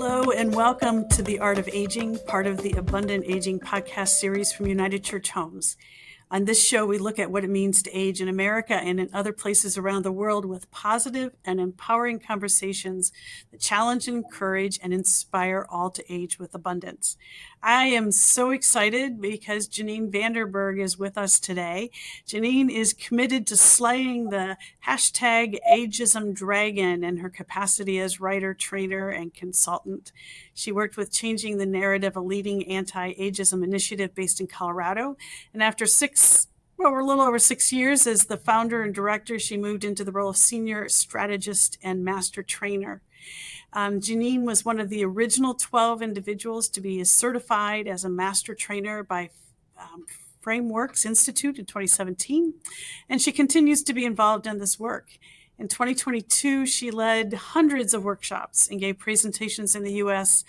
Hello and welcome to The Art of Aging, part of the Abundant Aging podcast series from United Church Homes. On this show, we look at what it means to age in America and in other places around the world with positive and empowering conversations that challenge, encourage, and inspire all to age with abundance. I am so excited because Janine Vanderburg is with us today. Janine is committed to slaying the hashtag Ageism dragon in her capacity as writer, trainer, and consultant. She worked with Changing the Narrative, a leading anti-ageism initiative based in Colorado. And after a little over 6 years as the founder and director, she moved into the role of Senior Strategist and Master Trainer. Janine was one of the original 12 individuals to be certified as a master trainer by Frameworks Institute in 2017, and she continues to be involved in this work. In 2022, she led hundreds of workshops and gave presentations in the U.S.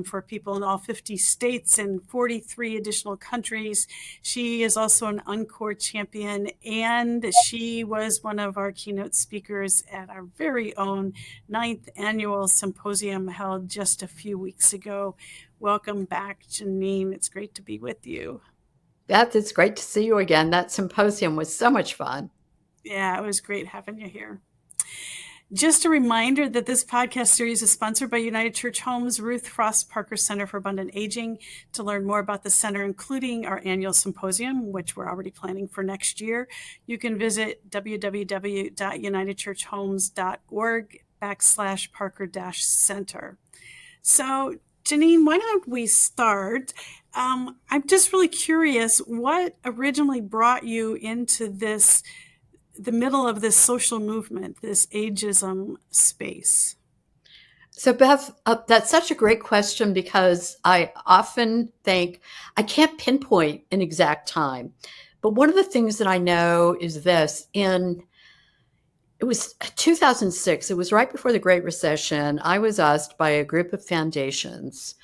For people in all 50 states and 43 additional countries. She is also an Encore champion, and she was one of our keynote speakers at our very own 9th annual symposium held just a few weeks ago. Welcome back, Janine. It's great to be with you. Beth, it's great to see you again. That symposium was so much fun. Yeah, it was great having you here. Just a reminder that this podcast series is sponsored by United Church Homes, Ruth Frost Parker Center for Abundant Aging. To learn more about the center, including our annual symposium, which we're already planning for next year, you can visit www.unitedchurchhomes.org/Parker-Center. So, Janine, why don't we start? I'm just really curious, what originally brought you into the middle of this social movement, this ageism space? So, Beth, that's such a great question because I often think I can't pinpoint an exact time. But one of the things that I know is this. It was 2006. It was right before the Great Recession. I was asked by a group of foundations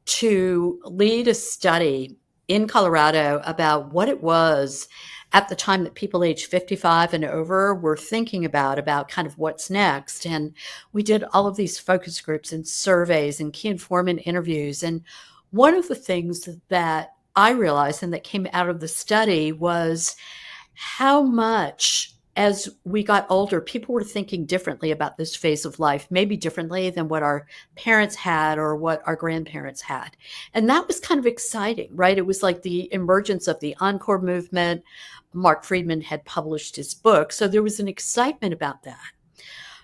to lead a study in Colorado about what it was at the time that people age 55 and over were thinking about kind of what's next. And we did all of these focus groups and surveys and key informant interviews. And one of the things that I realized and that came out of the study was how much, as we got older, people were thinking differently about this phase of life, maybe differently than what our parents had or what our grandparents had. And that was kind of exciting, right? It was like the emergence of the Encore movement. Mark Friedman had published his book. So there was an excitement about that.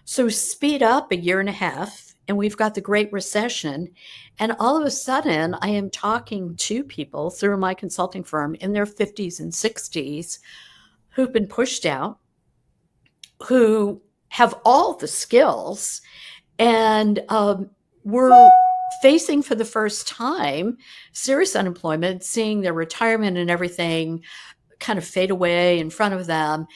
So speed up a year and a half, and we've got the Great Recession. And all of a sudden, I am talking to people through my consulting firm in their 50s and 60s who've been pushed out, who have all the skills, and were facing for the first time serious unemployment, seeing their retirement and everything kind of fade away in front of them.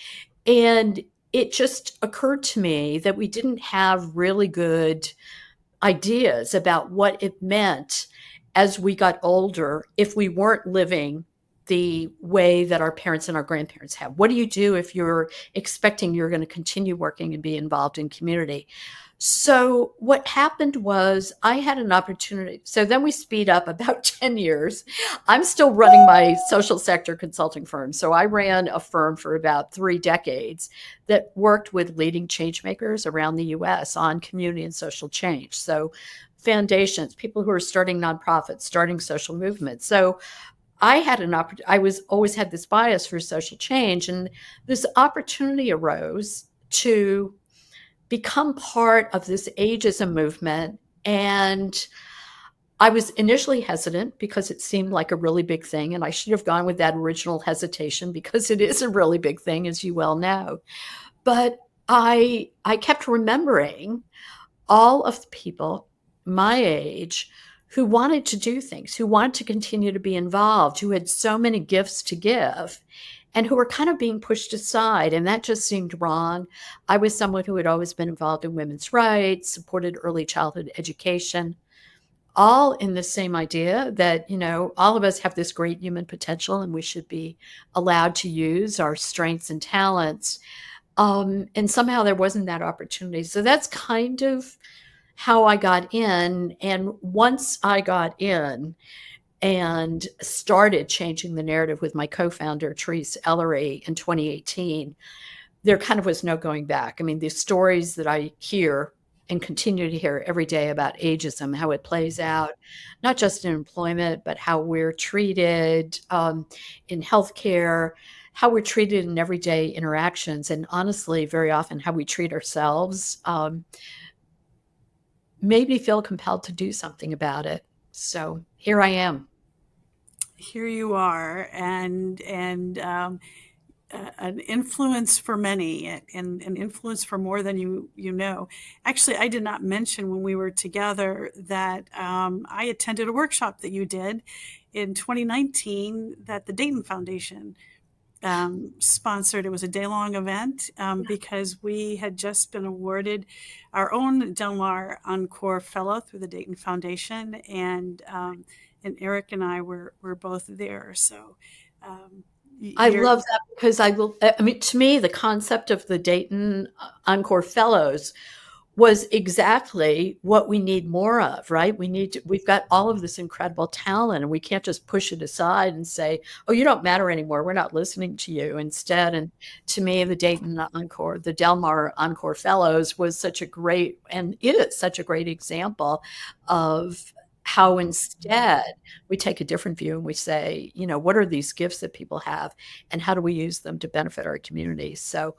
And it just occurred to me that we didn't have really good ideas about what it meant as we got older if we weren't living the way that our parents and our grandparents have. What do you do if you're expecting you're going to continue working and be involved in community? So what happened was I had an opportunity. So then we speed up about 10 years. I'm still running my social sector consulting firm. So I ran a firm for about 3 decades that worked with leading change makers around the US on community and social change. So foundations, people who are starting nonprofits, starting social movements. So I had an opportunity. I always had this bias for social change, and this opportunity arose to become part of this ageism movement. And I was initially hesitant because it seemed like a really big thing, and I should have gone with that original hesitation because it is a really big thing, as you well know. But I kept remembering all of the people my age who wanted to do things, who wanted to continue to be involved, who had so many gifts to give, and who were kind of being pushed aside. And that just seemed wrong. I was someone who had always been involved in women's rights, supported early childhood education, all in the same idea that, all of us have this great human potential and we should be allowed to use our strengths and talents. And somehow there wasn't that opportunity. So that's kind of how I got in. And once I got in and started changing the narrative with my co-founder, Therese Ellery, in 2018, there kind of was no going back. I mean, the stories that I hear and continue to hear every day about ageism, how it plays out, not just in employment, but how we're treated in healthcare, how we're treated in everyday interactions, and honestly, very often how we treat ourselves, made me feel compelled to do something about it. So here I am. Here you are, an influence for many, and an influence for more than you know. Actually, I did not mention when we were together that I attended a workshop that you did in 2019 that the Dayton Foundation sponsored. It was a day-long event because we had just been awarded our own Del Mar Encore Fellow through the Dayton Foundation, and Eric and I were both there. So I you're love that because I mean, to me, the concept of the Dayton Encore Fellows was exactly what we need more of, right? We've got all of this incredible talent and we can't just push it aside and say, oh, you don't matter anymore. We're not listening to you instead. And to me, the Del Mar Encore Fellows was such a great, and it is such a great example of how instead we take a different view and we say, what are these gifts that people have and how do we use them to benefit our community? So,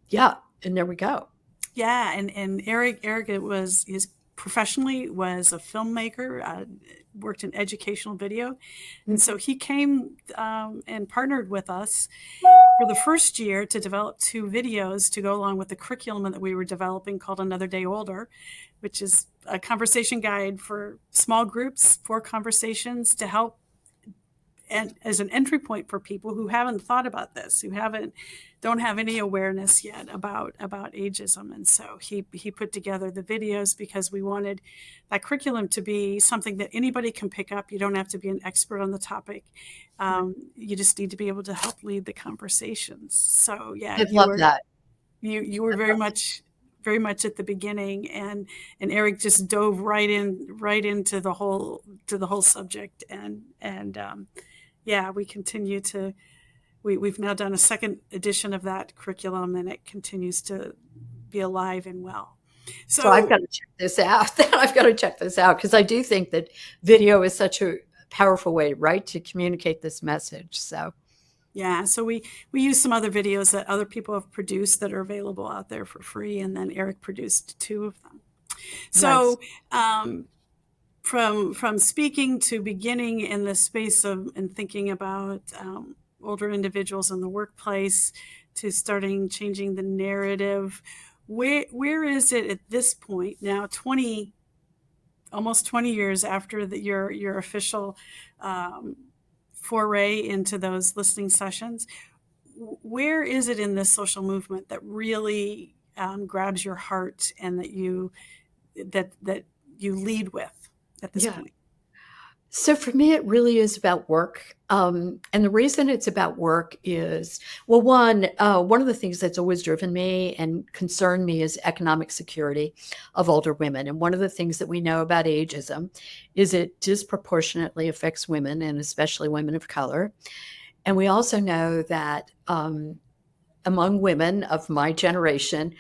yeah, and there we go. Yeah, and Eric was his professionally was a filmmaker, worked in educational video, and so he came and partnered with us for the first year to develop 2 videos to go along with the curriculum that we were developing called Another Day Older, which is a conversation guide for small groups, for conversations to help and as an entry point for people who haven't thought about this, who don't have any awareness yet about ageism. And so he put together the videos because we wanted that curriculum to be something that anybody can pick up. You don't have to be an expert on the topic. You just need to be able to help lead the conversations. So yeah, I love that. you were very much at the beginning, and Eric just dove right into the whole subject, and yeah, we've now done a second edition of that curriculum, and it continues to be alive and well. So I've So got to check this out. I've got to check this out because I do think that video is such a powerful way, right, to communicate this message. So yeah, so we use some other videos that other people have produced that are available out there for free, and then Eric produced 2 of them. nice. So from speaking to beginning in the space of and thinking about older individuals in the workplace to starting changing the narrative, where is it at this point now, almost 20 years after your official foray into those listening sessions? Where is it in this social movement that really grabs your heart and that you lead with at this Yeah. point? So for me, it really is about work. And the reason it's about work is, well, one of the things that's always driven me and concerned me is economic security of older women. And one of the things that we know about ageism is it disproportionately affects women and especially women of color. And we also know that among women of my generation,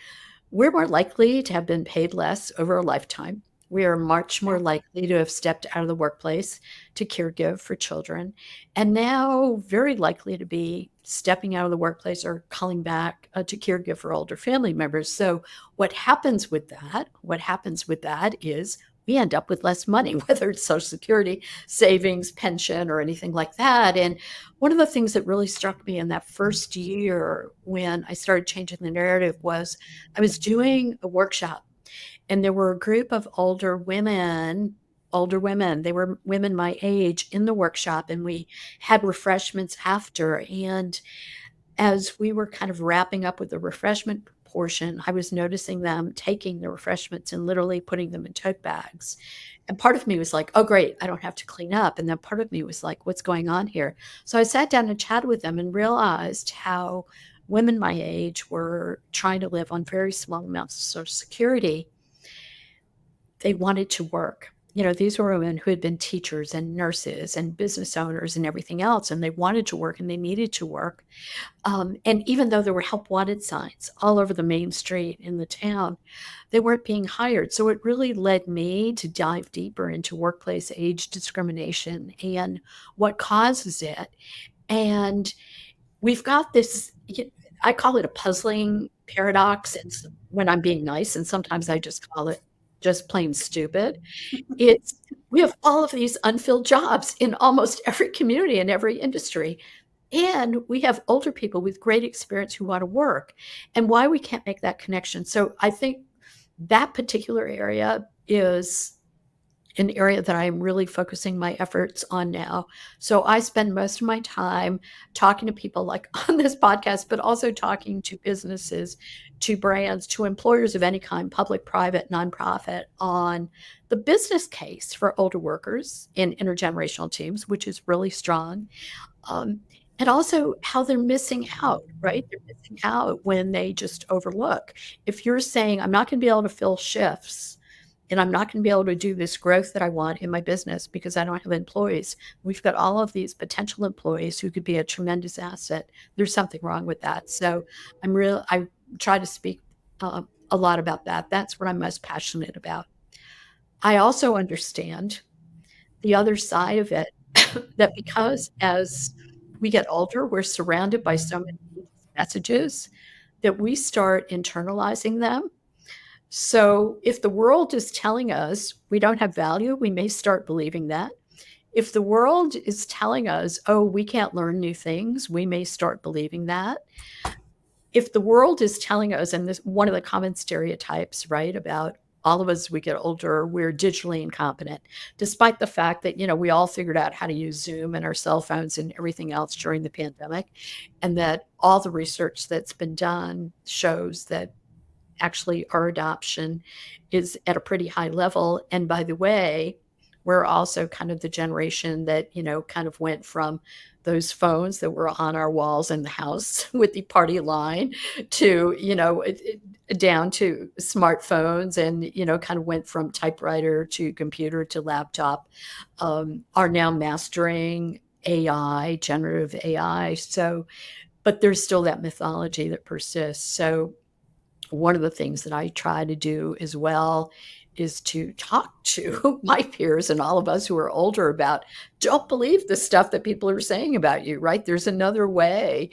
we're more likely to have been paid less over a lifetime. We are much more Yeah. likely to have stepped out of the workplace to caregive for children, and now very likely to be stepping out of the workplace or calling back to caregive for older family members. So what happens with that? What happens with that is we end up with less money, whether it's Social Security, savings, pension, or anything like that. And one of the things that really struck me in that first year when I started changing the narrative was I was doing a workshop and there were a group of older women. They were women my age in the workshop, and we had refreshments after. And as we were kind of wrapping up with the refreshment portion, I was noticing them taking the refreshments and literally putting them in tote bags. And part of me was like, oh, great, I don't have to clean up. And then part of me was like, what's going on here? So I sat down and chatted with them and realized how women my age were trying to live on very small amounts of Social Security. they wanted to work. These were women who had been teachers and nurses and business owners and everything else, and they wanted to work and they needed to work. And even though there were help wanted signs all over the main street in the town, they weren't being hired. So it really led me to dive deeper into workplace age discrimination and what causes it. And we've got this, I call it a puzzling paradox. It's when I'm being nice, and sometimes I just call it just plain stupid. It's we have all of these unfilled jobs in almost every community and every industry. And we have older people with great experience who want to work, and why we can't make that connection. So I think that particular area is an area that I'm really focusing my efforts on now. So I spend most of my time talking to people like on this podcast, but also talking to businesses, to brands, to employers of any kind, public, private, nonprofit, on the business case for older workers in intergenerational teams, which is really strong. And also how they're missing out, right? They're missing out when they just overlook. If you're saying, I'm not going to be able to fill shifts, and I'm not going to be able to do this growth that I want in my business because I don't have employees. We've got all of these potential employees who could be a tremendous asset. There's something wrong with that. So I try to speak a lot about that. That's what I'm most passionate about. I also understand the other side of it, that because as we get older, we're surrounded by so many messages that we start internalizing them. So if the world is telling us we don't have value, we may start believing that. If the world is telling us, oh, we can't learn new things, we may start believing that. If the world is telling us, and this one of the common stereotypes, right, about all of us, we get older, we're digitally incompetent, despite the fact that, we all figured out how to use Zoom and our cell phones and everything else during the pandemic, and that all the research that's been done shows that actually our adoption is at a pretty high level. And by the way, we're also kind of the generation that, kind of went from those phones that were on our walls in the house with the party line to, down to smartphones, and, kind of went from typewriter to computer to laptop, are now mastering AI, generative AI. So, but there's still that mythology that persists. So one of the things that I try to do as well is to talk to my peers and all of us who are older about, don't believe the stuff that people are saying about you, right? There's another way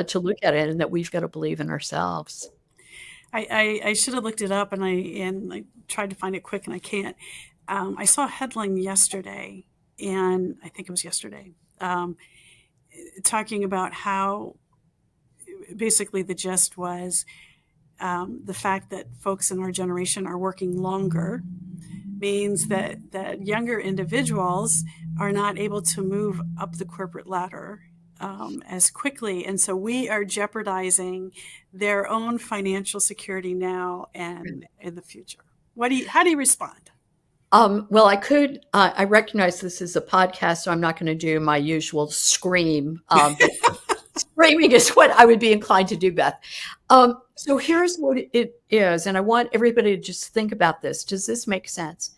to look at it, and that we've got to believe in ourselves. I should have looked it up, and I tried to find it quick and I can't. I saw a headline yesterday, and I think it was yesterday, talking about how basically the gist was the fact that folks in our generation are working longer means that younger individuals are not able to move up the corporate ladder as quickly. And so we are jeopardizing their own financial security now and in the future. How do you respond? Well, I recognize this is a podcast, so I'm not going to do my usual scream. But screaming is what I would be inclined to do, Beth. So here's what it is, and I want everybody to just think about this. Does this make sense?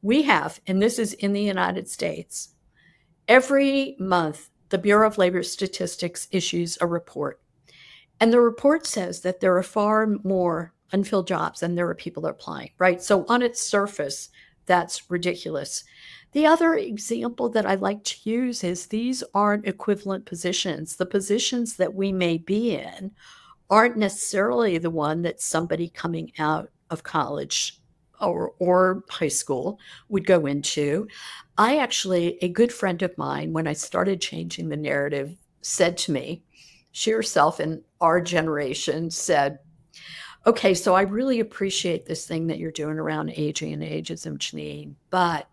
We have, and this is in the United States, every month, the Bureau of Labor Statistics issues a report. And the report says that there are far more unfilled jobs than there are people applying, right? So on its surface, that's ridiculous. The other example that I like to use is these aren't equivalent positions. The positions that we may be in aren't necessarily the one that somebody coming out of college or high school would go into. A good friend of mine, when I started changing the narrative, said to me, she herself in our generation said, okay, so I really appreciate this thing that you're doing around aging and ageism, Janine, but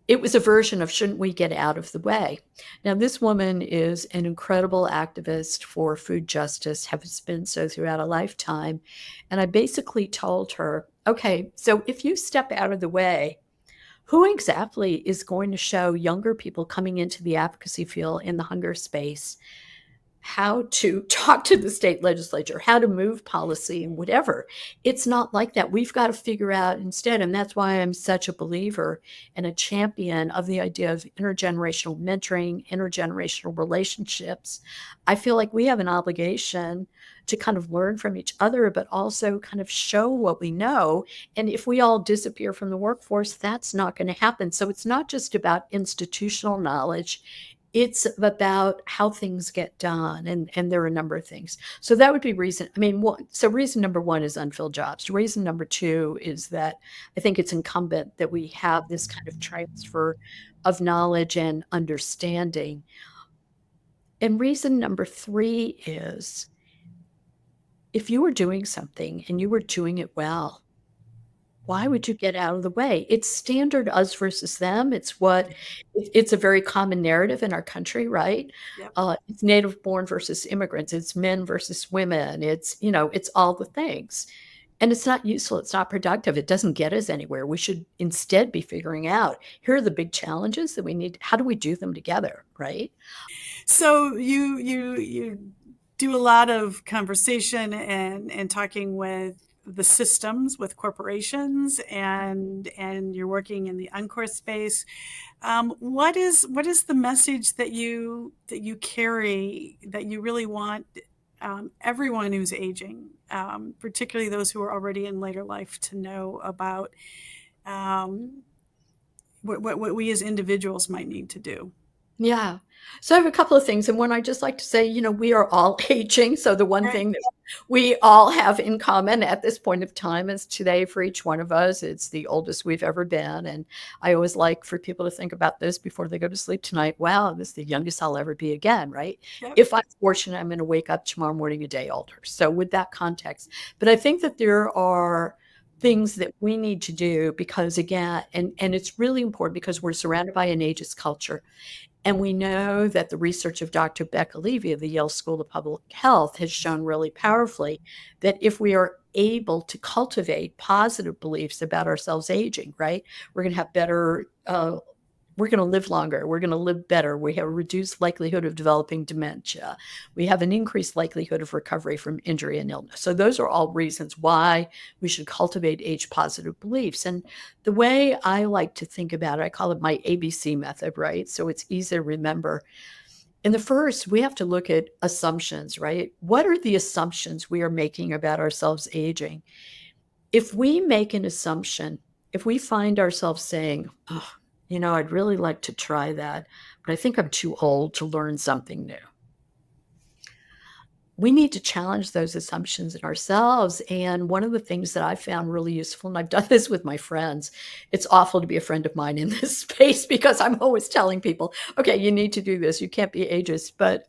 it was a version of, shouldn't we get out of the way? Now, this woman is an incredible activist for food justice, has been so throughout a lifetime. And I basically told her, okay, so if you step out of the way, who exactly is going to show younger people coming into the advocacy field in the hunger space how to talk to the state legislature, how to move policy and whatever. It's not like that. We've got to figure out instead, and that's why I'm such a believer and a champion of the idea of intergenerational mentoring, intergenerational relationships. I feel like we have an obligation to kind of learn from each other, but also kind of show what we know. And if we all disappear from the workforce, that's not going to happen. So it's not just about institutional knowledge. It's about how things get done, and there are a number of things. So that would be reason. I mean, so reason number one is unfilled jobs. Reason number two is that I think it's incumbent that we have this kind of transfer of knowledge and understanding. And reason number three is if you were doing something and you were doing it well, why would you get out of the way? It's standard us versus them. It's a very common narrative in our country, right? Yep. It's native born versus immigrants. It's men versus women. It's all the things. And it's not useful. It's not productive. It doesn't get us anywhere. We should instead be figuring out, here are the big challenges that we need. How do we do them together, right? So you do a lot of conversation and talking with the systems, with corporations, and you're working in the Encore space. What is the message that you carry that you really want everyone who's aging, particularly those who are already in later life, to know about um, what we as individuals might need to do? Yeah. So I have a couple of things. And one, I just like to say, we are all aging. So the one Right. thing that we all have in common at this point of time is today for each one of us, it's the oldest we've ever been. And I always like for people to think about this before they go to sleep tonight. Wow, this is the youngest I'll ever be again, right? Yep. If I'm fortunate, I'm going to wake up tomorrow morning a day older. So with that context, but I think that there are things that we need to do because again, and it's really important because we're surrounded by an ageist culture. And we know that the research of Dr. Becca Levy of the Yale School of Public Health has shown really powerfully that if we are able to cultivate positive beliefs about ourselves aging, right, we're going to have better we're going to live longer. We're going to live better. We have a reduced likelihood of developing dementia. We have an increased likelihood of recovery from injury and illness. So those are all reasons why we should cultivate age-positive beliefs. And the way I like to think about it, I call it my ABC method, right? So it's easy to remember. In the first, we have to look at assumptions, right? What are the assumptions we are making about ourselves aging? If we make an assumption, if we find ourselves saying, oh, I'd really like to try that, but I think I'm too old to learn something new. We need to challenge those assumptions in ourselves. And one of the things that I found really useful, and I've done this with my friends, it's awful to be a friend of mine in this space because I'm always telling people, okay, you need to do this. You can't be ageist. But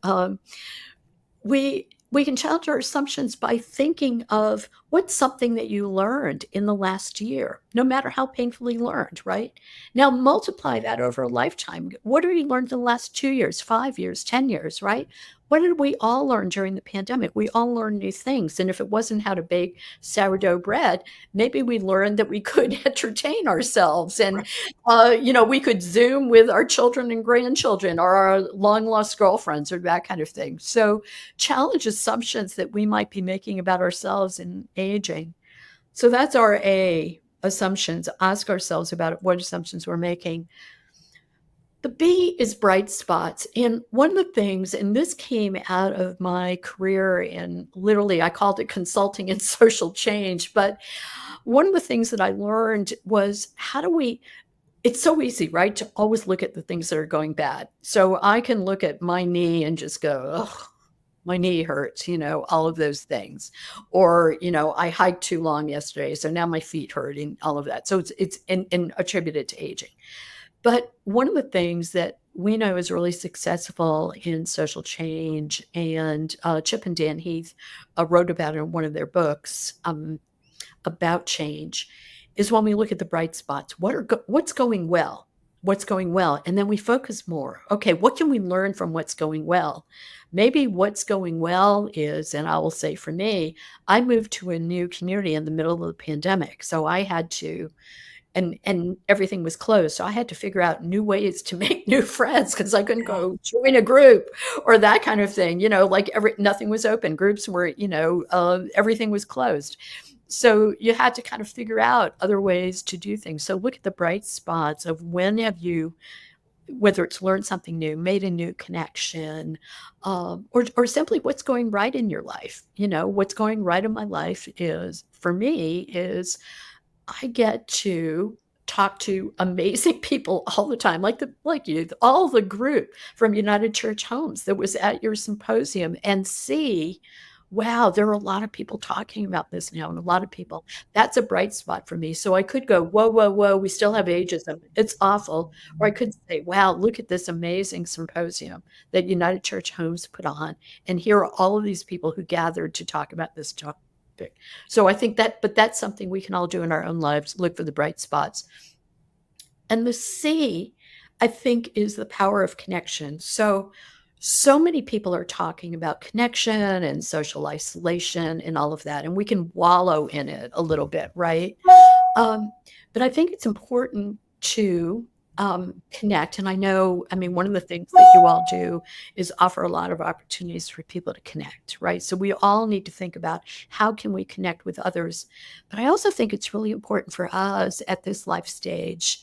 we can challenge our assumptions by thinking of what's something that you learned in the last year, no matter how painfully learned, right? Now multiply that over a lifetime. What have you learned in the last 2 years, 5 years, 10 years, right? What did we all learn during the pandemic? We all learned new things. And if it wasn't how to bake sourdough bread, maybe we learned that we could entertain ourselves and, we could Zoom with our children and grandchildren or our long lost girlfriends or that kind of thing. So challenge assumptions that we might be making about ourselves in aging. So that's our A, assumptions. Ask ourselves about what assumptions we're making. The B is bright spots. And one of the things, and this came out of my career in literally, I called it consulting and social change. But one of the things that I learned was it's so easy, right, to always look at the things that are going bad. So I can look at my knee and just go, oh, my knee hurts, all of those things. Or, I hiked too long yesterday, so now my feet hurt and all of that. So it's and attributed to aging. But one of the things that we know is really successful in social change, and Chip and Dan Heath wrote about it in one of their books about change, is when we look at the bright spots. What's going well? What's going well? And then we focus more. Okay, what can we learn from what's going well? Maybe what's going well is, and I will say for me, I moved to a new community in the middle of the pandemic. So I had to and everything was closed. So I had to figure out new ways to make new friends because I couldn't go join a group or that kind of thing. Like nothing was open. Groups were, everything was closed. So you had to kind of figure out other ways to do things. So look at the bright spots of when have you, whether it's learned something new, made a new connection, or simply what's going right in your life. What's going right in my life is, for me, is I get to talk to amazing people all the time, like you, all the group from United Church Homes that was at your symposium, and see, wow, there are a lot of people talking about this now, and a lot of people. That's a bright spot for me. So I could go, whoa, whoa, whoa, we still have ageism. It's awful. Or I could say, wow, look at this amazing symposium that United Church Homes put on, and here are all of these people who gathered to talk about this topic. So I think but that's something we can all do in our own lives, look for the bright spots. And the C, I think, is the power of connection. So many people are talking about connection and social isolation and all of that, and we can wallow in it a little bit, right? But I think it's important to connect. And one of the things that you all do is offer a lot of opportunities for people to connect, right? So we all need to think about how can we connect with others. But I also think it's really important for us at this life stage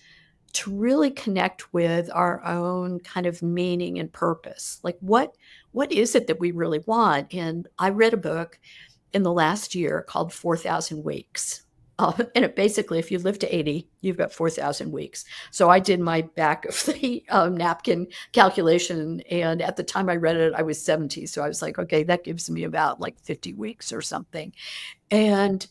to really connect with our own kind of meaning and purpose. Like what is it that we really want? And I read a book in the last year called 4,000 Weeks. And it basically, if you live to 80, you've got 4,000 weeks. So I did my back of the napkin calculation. And at the time I read it, I was 70. So I was like, okay, that gives me about like 50 weeks or something. And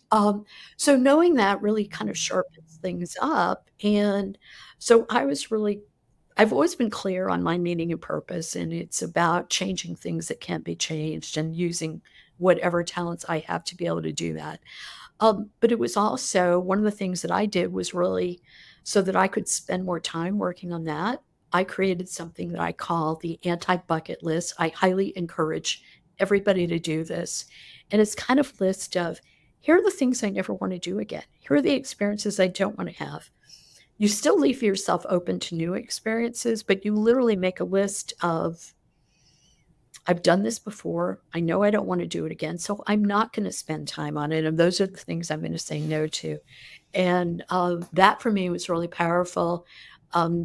so knowing that really kind of sharpens things up. And so I've always been clear on my meaning and purpose, and it's about changing things that can't be changed and using whatever talents I have to be able to do that. But it was also one of the things that I did was really so that I could spend more time working on that. I created something that I call the anti-bucket list. I highly encourage everybody to do this. And it's kind of a list of, here are the things I never want to do again. Here are the experiences I don't want to have. You still leave yourself open to new experiences, but you literally make a list of, I've done this before. I know I don't want to do it again, so I'm not going to spend time on it. And those are the things I'm going to say no to. And that for me was really powerful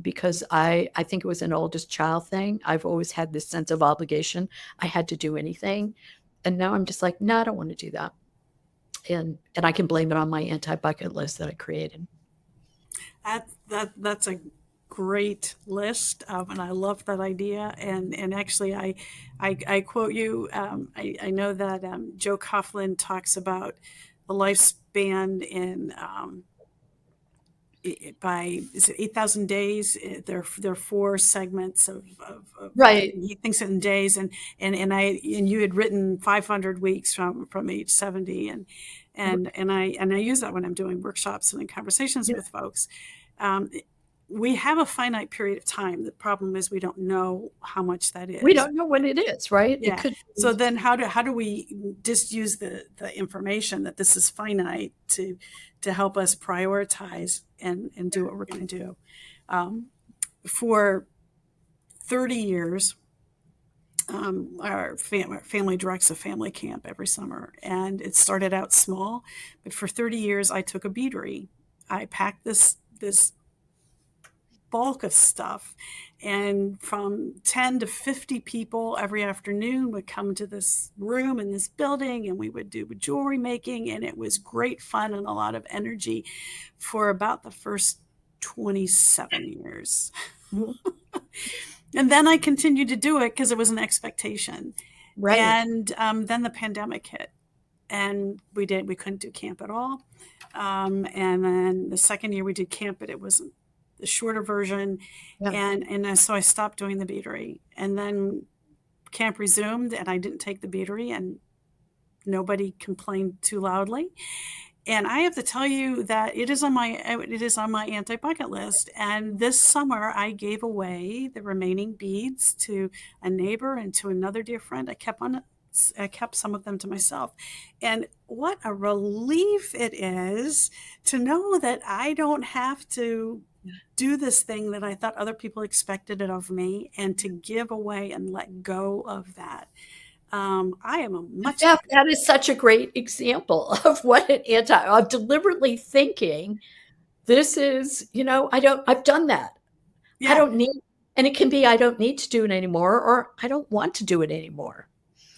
because I think it was an oldest child thing. I've always had this sense of obligation. I had to do anything. And now I'm just like, no, I don't want to do that. And I can blame it on my anti-bucket list that I created. That's a great list, and I love that idea. And actually, I quote you. I know that Joe Coughlin talks about the lifespan in by is it 8,000 days? There are four segments of Right. he thinks it in days, and you had written 500 weeks from age 70, and I use that when I'm doing workshops and in conversations with folks. We have a finite period of time. The problem is we don't know how much that is. We don't know what it is, right? Yeah. It could. So then how do we just use the information that this is finite to help us prioritize and do what we're going to do? For 30 years, our family directs a family camp every summer, and it started out small, but for 30 years I took a beatery. I packed this bulk of stuff, and from 10 to 50 people every afternoon would come to this room in this building, and we would do jewelry making, and it was great fun and a lot of energy for about the first 27 years. And then I continued to do it because it was an expectation. Right. And then the pandemic hit, and we couldn't do camp at all. And then the second year we did camp, but it wasn't the shorter version. Yeah. And so I stopped doing the beatery, and then camp resumed, and I didn't take the beatery, and nobody complained too loudly. And I have to tell you that it is on my anti-bucket list. And this summer I gave away the remaining beads to a neighbor and to another dear friend. I kept on I kept some of them to myself. And what a relief it is to know that I don't have to do this thing that I thought other people expected it of me, and to give away and let go of that. I am a much Beth, happier. that is such a great example of what of deliberately thinking, this is, I've done that. I Yeah, don't need, and it can be, I don't need to do it anymore, or I don't want to do it anymore.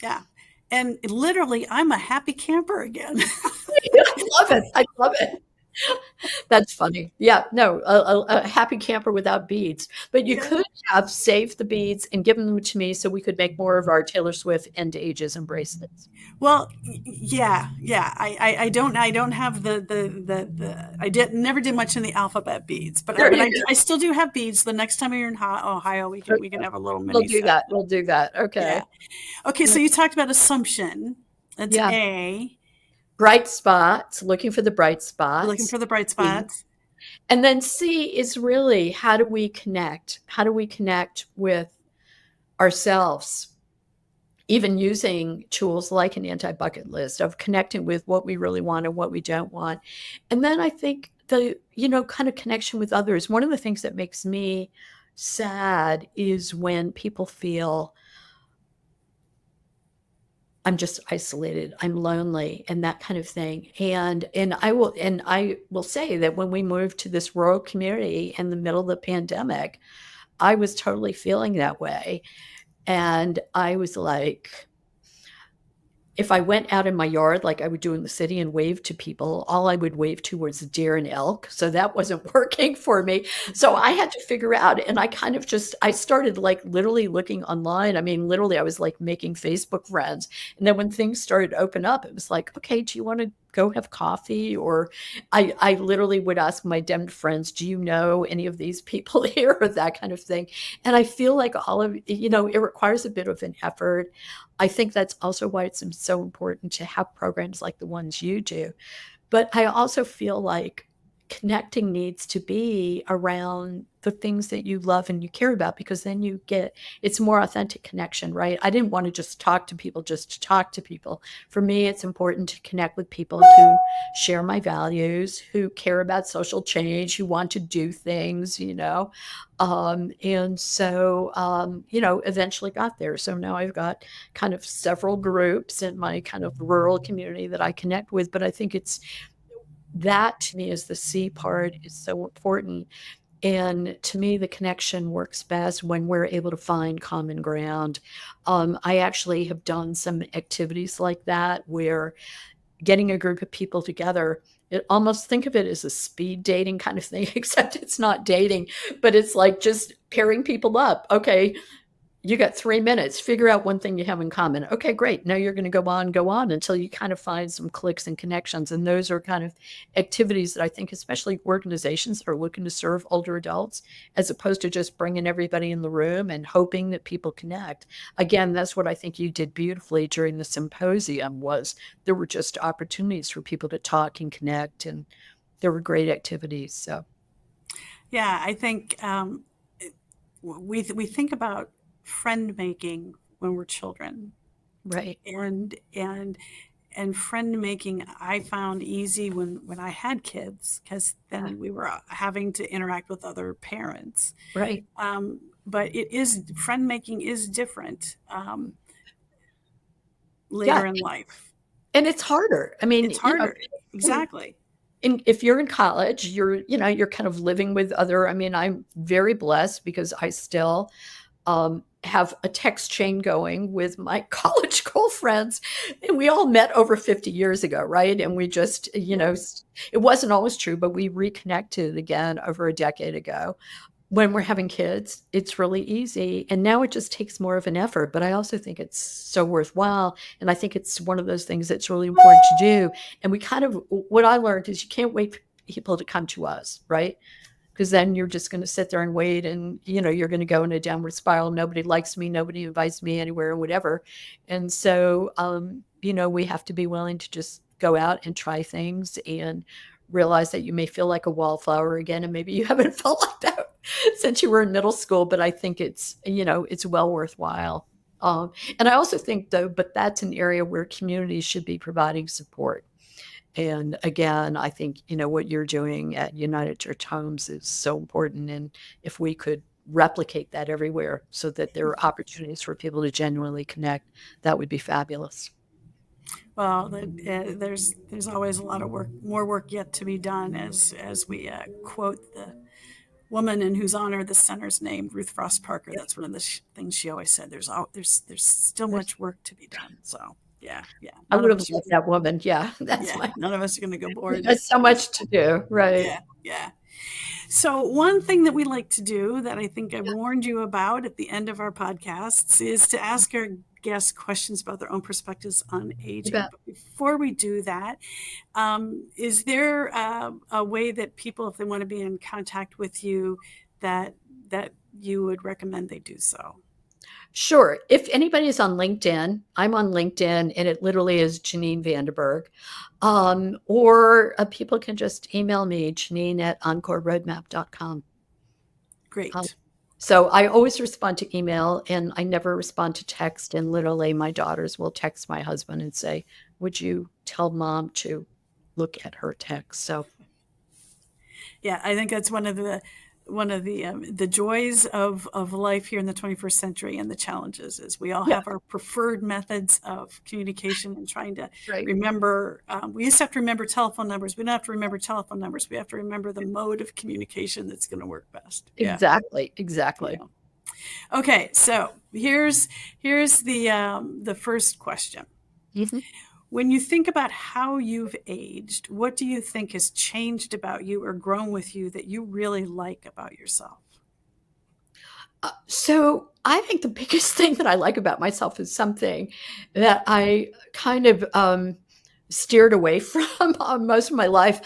yeah. And literally, I'm a happy camper again. I love it. I love it. That's funny. Yeah, no, a happy camper without beads. But you Yeah. could have saved the beads and given them to me so we could make more of our Taylor Swift and ageism bracelets. Well, yeah. I don't have the I did never did much in the alphabet beads, but There you I go. still do have beads. The next time you're in Ohio, we can Okay. have a little We'll mini do set. that. We'll do that. Yeah. Okay. Okay, Yeah. so you talked about assumption. That's Yeah. A. Bright spots, looking for the bright We're looking spots. for the bright C. spots. And then C is really, how do we connect? How do we connect with ourselves? Even using tools like an anti-bucket list of connecting with what we really want and what we don't want. And then I think the, kind of connection with others. One of the things that makes me sad is when people feel I'm just isolated, I'm lonely, and that kind of thing. And I will say that when we moved to this rural community in the middle of the pandemic, I was totally feeling that way. And I was like, if I went out in my yard like I would do in the city and wave to people, all I would wave to was deer and elk. So that wasn't working for me. So I had to figure out, and I kind of I started like literally looking online. I mean, literally, I was like making Facebook friends. And then when things started to open up, it was like, okay, do you want to go have coffee? Or I literally would ask my demmed friends, do you know any of these people here? Or that kind of thing. And I feel like it requires a bit of an effort. I think that's also why it's so important to have programs like the ones you do. But I also feel like connecting needs to be around the things that you love and you care about, because then it's more authentic connection, right? I didn't want to just talk to people just to talk to people. For me, it's important to connect with people who share my values, who care about social change, who want to do things. And so, eventually got there. So now I've got kind of several groups in my kind of rural community that I connect with. But I think that to me is the C part is so important. And to me, the connection works best when we're able to find common ground. I actually have done some activities like that where getting a group of people together, it almost think of it as a speed dating kind of thing, except it's not dating, but it's like just pairing people up. Okay, you got 3 minutes, figure out one thing you have in common. Okay, great. Now you're going to go on until you kind of find some clicks and connections. And those are kind of activities that I think, especially organizations that are looking to serve older adults, as opposed to just bringing everybody in the room and hoping that people connect. Again, that's what I think you did beautifully during the symposium. Was there were just opportunities for people to talk and connect, and there were great activities. So, Yeah, I think we think about friend making when we're children, right, and friend making I found easy when I had kids, because yeah, then we were having to interact with other parents. right, But friend making is different yeah. later in life. And it's harder. I mean, It's harder. Exactly. if you're in college, you're kind of living with other. I mean, I'm very blessed because I still have a text chain going with my college girlfriends, and we all met over 50 years ago, right? And we just, it wasn't always true, but we reconnected again over a decade ago. When we're having kids, it's really easy. And now it just takes more of an effort. But I also think it's so worthwhile. And I think it's one of those things that's really important to do. And what I learned is you can't wait for people to come to us, right? Because then you're just going to sit there and wait, and you're going to go in a downward spiral. Nobody likes me, nobody invites me anywhere, whatever. And so we have to be willing to just go out and try things and realize that you may feel like a wallflower again, and maybe you haven't felt like that since you were in middle school, but I think it's well worthwhile. And I also think, though, but that's an area where communities should be providing support. And again, I think, what you're doing at United Church Homes is so important. And if we could replicate that everywhere so that there are opportunities for people to genuinely connect, that would be fabulous. Well, there's always a lot of more work yet to be done, as we quote the woman in whose honor the center's named, Ruth Frost Parker. That's one of the things she always said. There's still much work to be done. So yeah, I none would of have us, loved that woman. Yeah, that's yeah, my. none of us are going to go bored. There's so much to do, right? Yeah. So one thing that we like to do that I think I warned you about at the end of our podcasts is to ask our guests questions about their own perspectives on You aging. bet. But before we do that, is there a way that people, if they want to be in contact with you, that you would recommend they do so? Sure. If anybody's on LinkedIn, I'm on LinkedIn, and it literally is Janine Vanderburg. Or people can just email me, Janine@encoreroadmap.com. Um, Great. so I always respond to email, and I never respond to text. And literally, my daughters will text my husband and say, "Would you tell mom to look at her text?" So, Yeah, I think that's one of the joys of life here in the 21st century, and the challenges is we all yeah, have our preferred methods of communication and trying to right. remember. We used to have to remember telephone numbers. We don't have to remember telephone numbers. We have to remember the mode of communication that's going to work best. Yeah, Exactly. Exactly. yeah. Okay, so here's the first question. Mhm. When you think about how you've aged, what do you think has changed about you or grown with you that you really like about yourself? So I think the biggest thing that I like about myself is something that I kind of steered away from most of my life.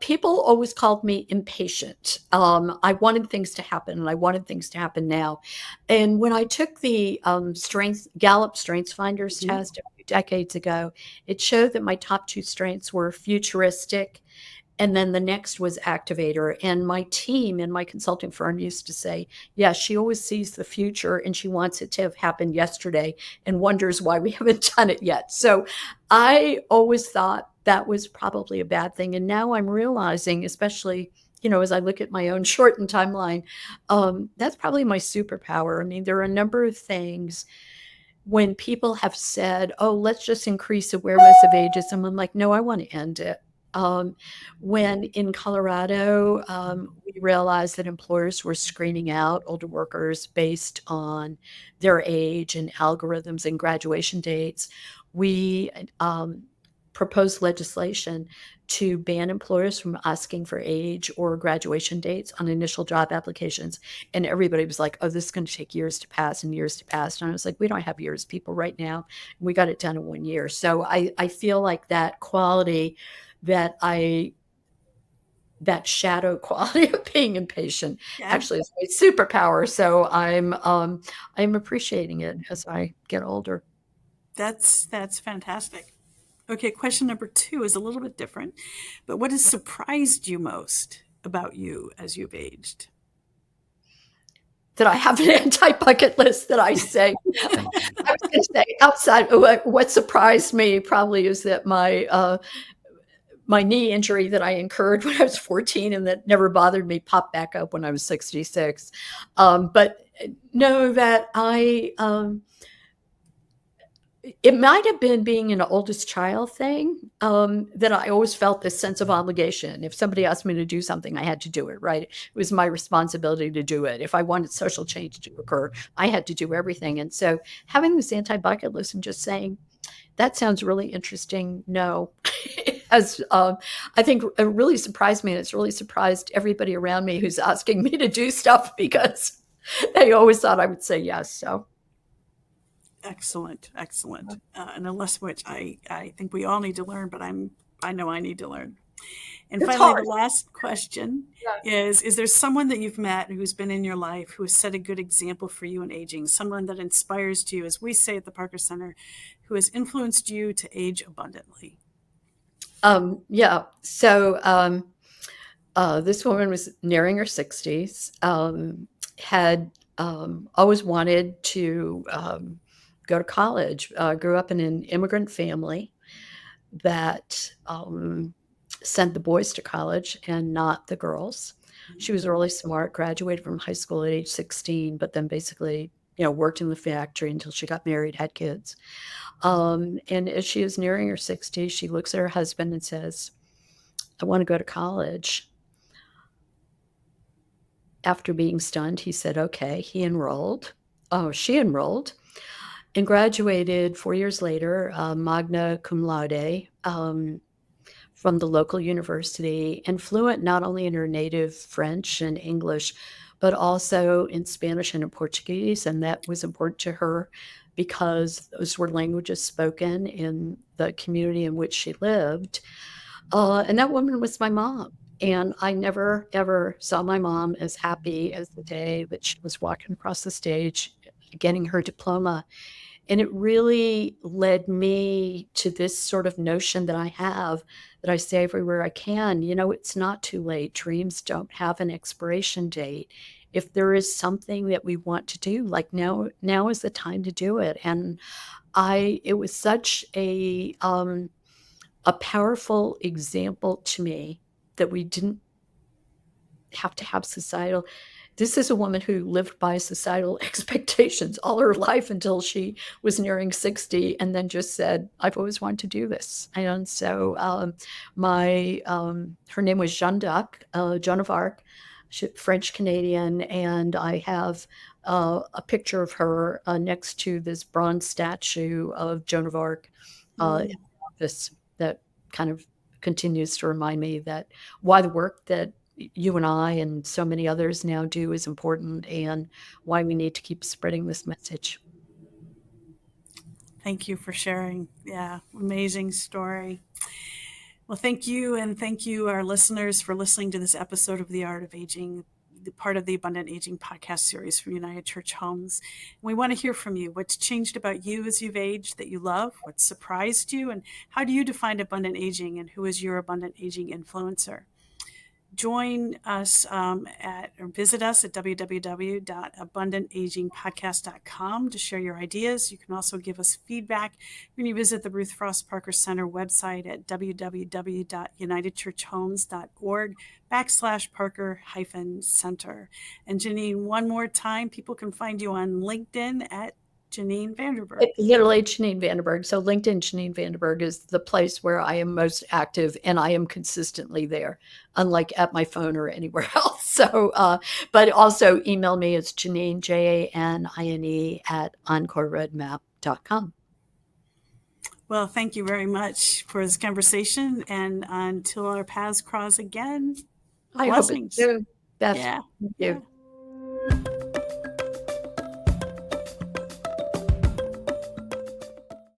People always called me impatient. I wanted things to happen, and I wanted things to happen now. And when I took the Gallup Strengths Finders Mhm. test a few decades ago, it showed that my top two strengths were futuristic, and then the next was activator. And my team in my consulting firm used to say, yeah, she always sees the future and she wants it to have happened yesterday and wonders why we haven't done it yet. So I always thought that was probably a bad thing. And now I'm realizing, especially, as I look at my own shortened timeline, that's probably my superpower. I mean, there are a number of things when people have said, "Oh, let's just increase awareness of ageism," I'm like, "No, I want to end it." Um, when in Colorado, we realized that employers were screening out older workers based on their age and algorithms and graduation dates, we proposed legislation to ban employers from asking for age or graduation dates on initial job applications. And everybody was like, "Oh, this is going to take years to pass and years to pass." And I was like, "We don't have years, people, right now. We got it done in 1 year." So I feel like that quality that that shadow quality of being impatient Yeah, actually is my superpower. So I'm appreciating it as I get older. that's fantastic. Okay, question number two is a little bit different, but what has surprised you most about you as you've aged? That I have an anti-bucket list that I say. I was going to say outside. What surprised me probably is that my knee injury that I incurred when I was 14 and that never bothered me popped back up when I was 66. But know that it might have been being an oldest child thing, that I always felt this sense of obligation. If somebody asked me to do something, I had to do it, right? It was my responsibility to do it. If I wanted social change to occur, I had to do everything. And so having this anti-bucket list and just saying, that sounds really interesting. No, has I think it really surprised me, and it's really surprised everybody around me who's asking me to do stuff because they always thought I would say yes. So Excellent, excellent. And unless which I think we all need to learn, but I know I need to learn. And it's finally, the hard. last question is there someone that you've met who's been in your life who has set a good example for you in aging, someone that inspires you, as we say at the Parker Center, who has influenced you to age abundantly? Yeah. So this woman was nearing her 60s, had always wanted to go to college. Grew up in an immigrant family that sent the boys to college and not the girls. She was really smart, graduated from high school at age 16, but then basically, worked in the factory until she got married, had kids. And as she is nearing her 60s, she looks at her husband and says, I want to go to college. After being stunned, he said, okay. He enrolled. Oh, she enrolled and graduated 4 years later, magna cum laude, from the local university, and fluent not only in her native French and English, but also in Spanish and in Portuguese. And that was important to her because those were languages spoken in the community in which she lived. And that woman was my mom. And I never, ever saw my mom as happy as the day that she was walking across the stage, getting her diploma. And it really led me to this sort of notion that I have, that I say everywhere I can, it's not too late. Dreams don't have an expiration date. If there is something that we want to do, like now is the time to do it. And it was such a powerful example to me that we didn't have to have societal. This is a woman who lived by societal expectations all her life until she was nearing 60, and then just said, I've always wanted to do this. And so her name was Joan of Arc, French Canadian, and I have a picture of her next to this bronze statue of Joan of Arc in the office that kind of continues to remind me that why the work that you and I and so many others now do is important, and why we need to keep spreading this message. Thank you for sharing. Yeah, amazing story. Well, thank you, and thank you, our listeners, for listening to this episode of The Art of Aging, the part of the Abundant Aging podcast series from United Church Homes. We want to hear from you. What's changed about you as you've aged that you love? What surprised you? And how do you define abundant aging? And who is your abundant aging influencer? Join us or visit us at www.abundantagingpodcast.com to share your ideas. You can also give us feedback when you visit the Ruth Frost Parker Center website at www.unitedchurchhomes.org/Parker-Center. And Janine, one more time, people can find you on LinkedIn at Janine Vanderburg. Literally Janine Vanderburg. So LinkedIn Janine Vanderburg is the place where I am most active, and I am consistently there, unlike at my phone or anywhere else. So, but also email me. It's Janine, JANINE @EncoreRoadmap.com. Well, thank you very much for this conversation. And until our paths cross again, I hope it's blessings. soon. Beth, Yeah. thank you. Yeah.